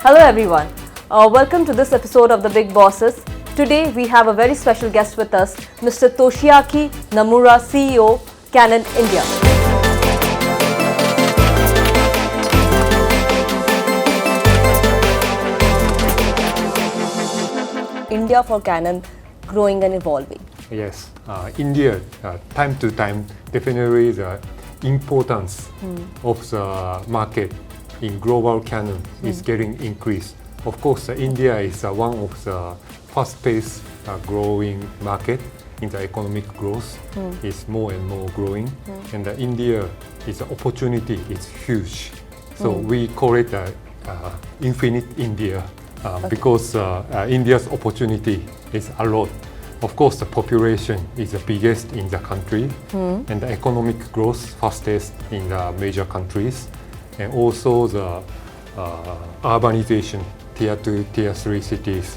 Hello everyone, welcome to this episode of The Big Bosses. Today we have a very special guest with us, Mr. Toshiaki Nomura, CEO, Canon India. India for Canon, growing and evolving. Yes, India, time to time, definitely the importance of the market in global Canon is getting increased. Of course, India is one of the fast-paced growing market in the economic growth. It's more and more growing, and India is an opportunity. It's huge, so we call it Infinite India because India's opportunity is a lot. Of course, the population is the biggest in the country, and the economic growth fastest in the major countries, and also the urbanization, tier 2, tier 3 cities,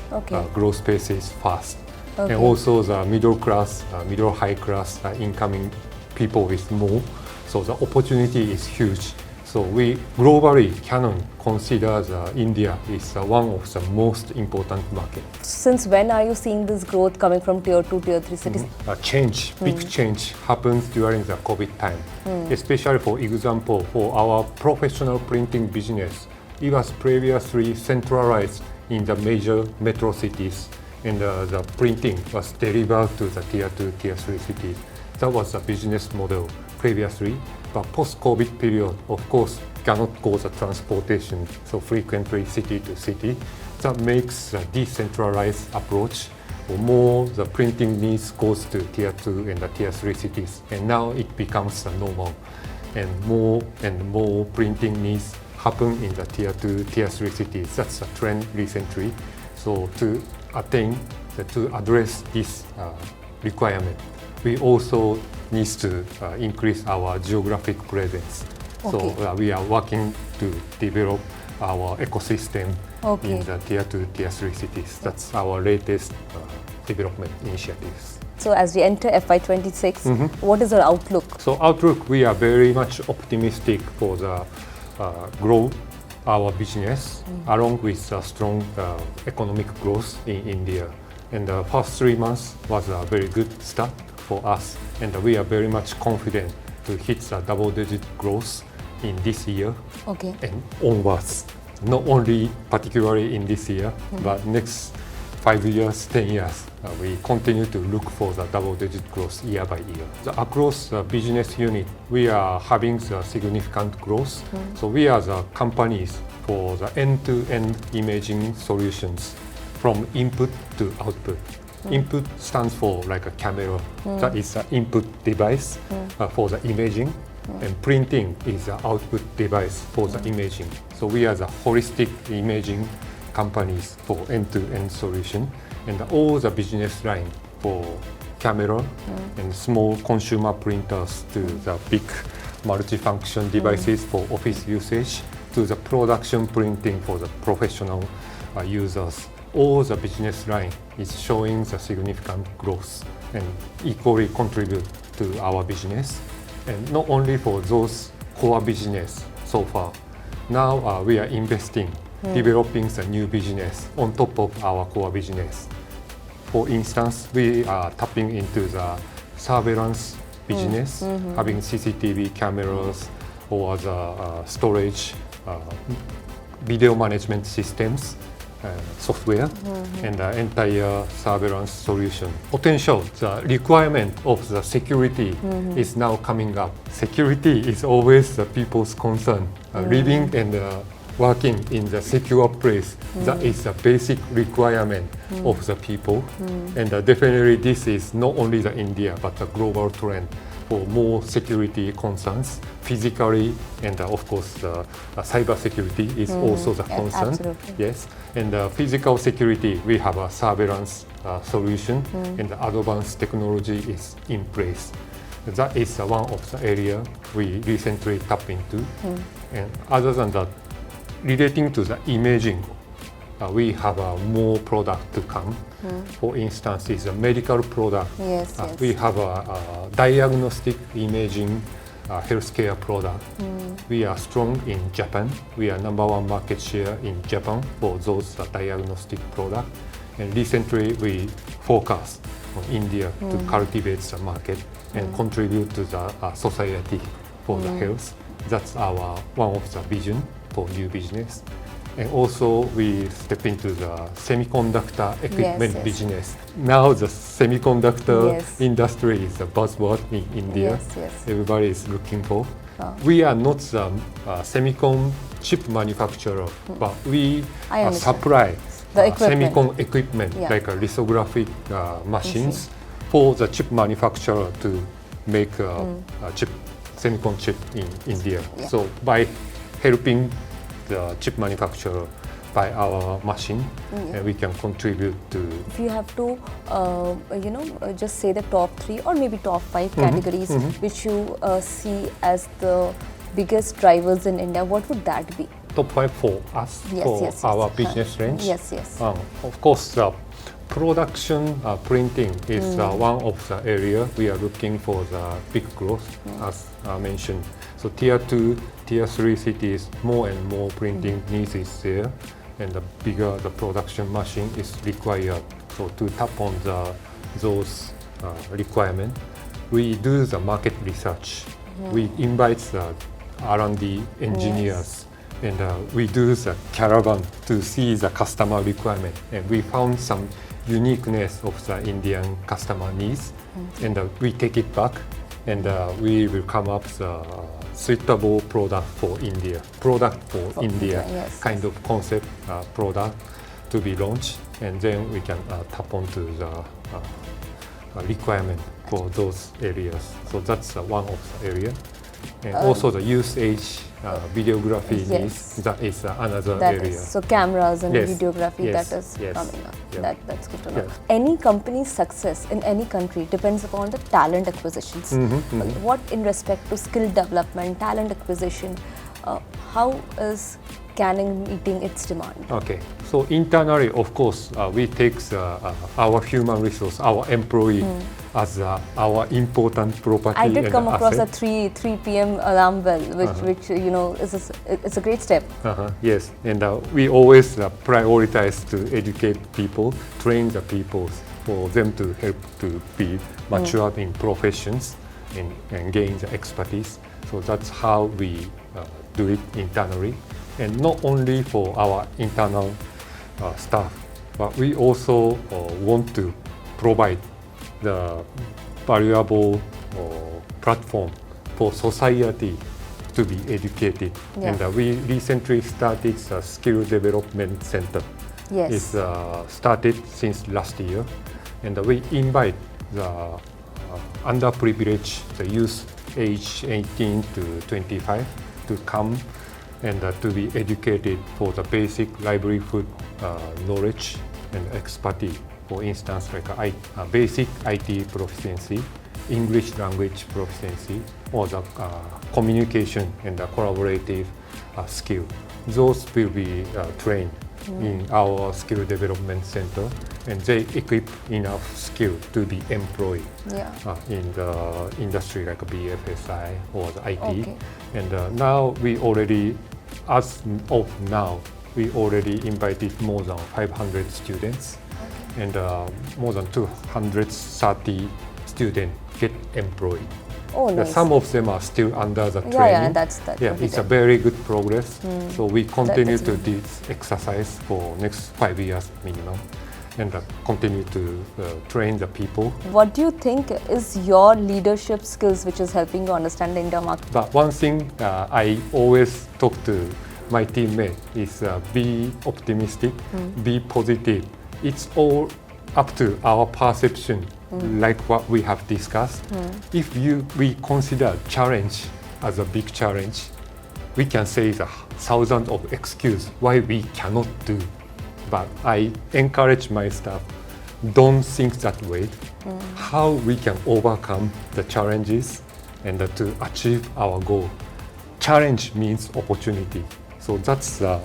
growth pace is fast. And also the middle class, middle high class incoming people is more, so the opportunity is huge. So we globally, Canon considers India is one of the most important markets. Since when are you seeing this growth coming from tier 2, tier 3 cities? A change, big change happens during the COVID time. Especially for example, for our professional printing business, it was previously centralized in the major metro cities, and the printing was delivered to the tier 2, tier 3 cities. That was the business model previously. But post-COVID period, of course, cannot go the transportation so frequently city to city. That makes a decentralized approach. Or more the printing needs goes to tier 2 and the tier 3 cities. And now it becomes normal. And more printing needs happen in the tier 2, tier 3 cities. That's a trend recently. So to address this requirement, we also need to increase our geographic presence. So we are working to develop our ecosystem in the tier 2, tier 3 cities. That's our latest development initiatives. So as we enter FY26, what is our outlook? So outlook, we are very much optimistic for the growth our business along with strong economic growth in India. And the first 3 months was a very good start for us, and we are very much confident to hit the double-digit growth in this year and onwards. Not only particularly in this year, but next 5 years, 10 years, we continue to look for the double-digit growth year by year. Across the business unit, we are having the significant growth. So we are the companies for the end-to-end imaging solutions from input to output. Input stands for like a camera. That is the input device for the imaging, and printing is the output device for the imaging. So we are the holistic imaging companies for end-to-end solution, and all the business line for camera and small consumer printers to the big multifunction devices for office usage to the production printing for the professional users. All the business line is showing the significant growth and equally contribute to our business. And not only for those core business so far, now we are investing, developing the new business on top of our core business. For instance, we are tapping into the surveillance business, having CCTV cameras or the storage, video management systems, software, and the entire surveillance solution. Potential, the requirement of the security is now coming up. Security is always the people's concern. Living and working in the secure place, that is the basic requirement of the people. And definitely this is not only the India, but the global trend for more security concerns, physically, and of course cyber security is also the concern. Absolutely. Yes, and physical security, we have a surveillance solution, and the advanced technology is in place. That is one of the area we recently tapped into. And other than that, relating to the imaging, we have more product to come. For instance, is a medical product. Yes. We have a diagnostic imaging healthcare product. We are strong in Japan. We are number one market share in Japan for those diagnostic products. And recently we focus on India to cultivate the market and contribute to the society for the health. That's our one of the vision for new business. And also we step into the semiconductor equipment business. Now the semiconductor industry is a buzzword in India. Everybody is looking for. We are not the semicon chip manufacturer, but we supply the semicon equipment like lithographic machines for the chip manufacturer to make a semicon chip in India. So by helping the chip manufacturer by our machine, and we can contribute to. If you have to, just say the top 3 or maybe top 5 categories which you see as the biggest drivers in India, what would that be? Top 5 for us, for our business range. Of course, production printing is one of the area we are looking for the big growth, as mentioned. So tier 2, tier 3 cities, more and more printing needs is there, and the bigger the production machine is required. So to tap on those requirements, we do the market research. We invite the R&D engineers, and we do the caravan to see the customer requirement. And we found some uniqueness of the Indian customer needs, and we take it back, and we will come up with a suitable product for India, kind of concept product to be launched, and then we can tap onto the requirement for those areas. So that's one of the area. And also the usage, videography needs, that is another area. So cameras and videography, that is coming up. That's good to know. Any company's success in any country depends upon the talent acquisitions. What in respect to skill development, talent acquisition, how is Canon meeting its demand? Okay, so internally, of course, we take our human resource, our employee, as our important property. I did and come across asset. a 3 p.m. alarm bell, which it's a great step. Yes, and we always prioritize to educate people, train the people for them to help to be matured in professions and gain the expertise. So that's how we do it internally, and not only for our internal staff, but we also want to provide the valuable platform for society to be educated. And we recently started a skill development center. It's started since last year, and we invite the underprivileged, the youth age 18 to 25 to come and to be educated for the basic livelihood knowledge and expertise. For instance, like basic IT proficiency, English language proficiency, or the communication and the collaborative skill. Those will be trained in our skill development center, and they equip enough skill to be employed in the industry like BFSI or the IT. And now we already, as of now, we already invited more than 500 students, and more than 230 students get employed. Oh, nice. Some of them are still under the training. It's a very good progress. So we continue to do this exercise for next 5 years minimum, and continue to train the people. What do you think is your leadership skills which is helping you understand the India market? But one thing I always talk to my teammate is be optimistic, be positive. It's all up to our perception, like what we have discussed. If we consider challenge as a big challenge, we can say the thousands of excuses why we cannot do. But I encourage my staff, don't think that way. How we can overcome the challenges and to achieve our goal. Challenge means opportunity. So that's the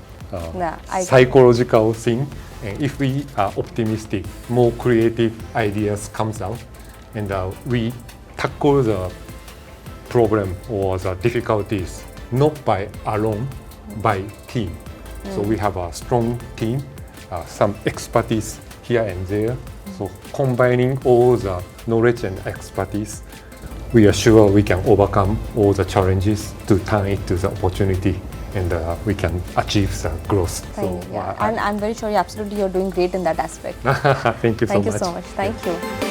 psychological thing. And if we are optimistic, more creative ideas comes out, and we tackle the problem or the difficulties not by alone, by team. So we have a strong team, some expertise here and there. So combining all the knowledge and expertise, we are sure we can overcome all the challenges to turn it to the opportunity, and we can achieve the growth. And I'm very sure you're doing great in that aspect. Thank you so much. Thank you so much. Thank you.